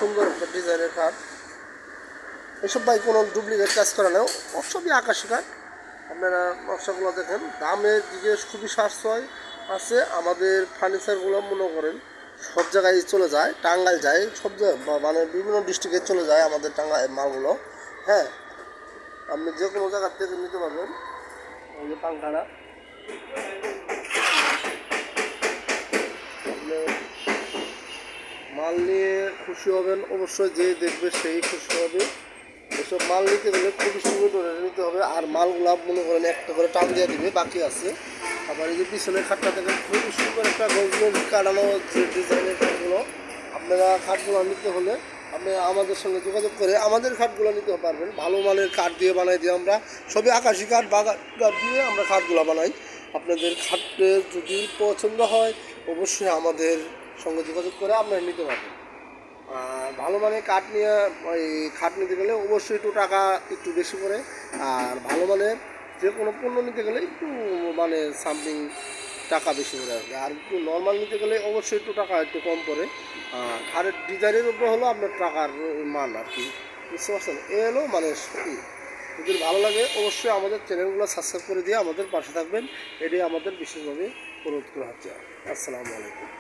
সুন্দর একটা ডিজাইনের কাঠ। এসব ভাই কোনো ডুপ্লিকেট কাজ করা নেই, সবই আকাশি কাঠ। আপনারা নকশাগুলো দেখেন, দামের দিকে খুবই সাশ্রয় আছে। আমাদের ফার্নিচারগুলো মনে করেন সব জায়গায় চলে যায়, টাঙ্গাইল যায়, সব মানে বিভিন্ন ডিস্ট্রিক্টে চলে যায় আমাদের টাঙ্গাইল মালগুলো। হ্যাঁ, আপনি যে কোনো জায়গার থেকে নিতে পারবেন। এই যে পাংখাটা মাল নিয়ে খুশি হবেন, অবশ্যই যে দেখবে সেই খুশি হবে। এসব মাল নিতে গেলে খুবই সুন্দর নিতে হবে। আর মালগুলা মনে করেন একটা করে টান দিয়ে দিবে, বাকি আছে। আবার এই যে পিছনের খাটটা দেখেন, খুবই সুন্দর একটা গজগজ কাটানো যে ডিজাইনের খাটগুলো। আপনারা খাটগুলো নিতে হলে আপনি আমাদের সঙ্গে যোগাযোগ করে আমাদের খাটগুলো নিতে পারবেন। ভালো মানের কাঠ দিয়ে বানাই দিই আমরা, সবই আকাশি কাঠ কাঠ দিয়ে আমরা খাটগুলো বানাই। আপনাদের খাটে যদি পছন্দ হয় অবশ্যই আমাদের সঙ্গে যোগাযোগ করে আপনারা নিতে পারবেন। আর ভালো মানের কাঠ নিয়ে ওই খাট নিতে গেলে অবশ্যই একটু টাকা একটু বেশি পড়ে। আর ভালো মানের যে কোনো পণ্য নিতে গেলে একটু মানে সামথিং টাকা বেশি পড়ে আসবে। আর একটু নর্মাল নিতে গেলে অবশ্যই একটু টাকা একটু কম পড়ে। আর খাটের ডিজাইনের উপরে হলো আপনার টাকার মান আর কি, বুঝতে পারছেন? এ হলো মানে সত্যি। যদি ভালো লাগে অবশ্যই আমাদের চ্যানেলগুলো সাবস্ক্রাইব করে দিয়ে আমাদের পাশে থাকবেন, এটাই আমাদের বিশেষভাবে অনুরোধ করা হচ্ছে। আসসালামু আলাইকুম।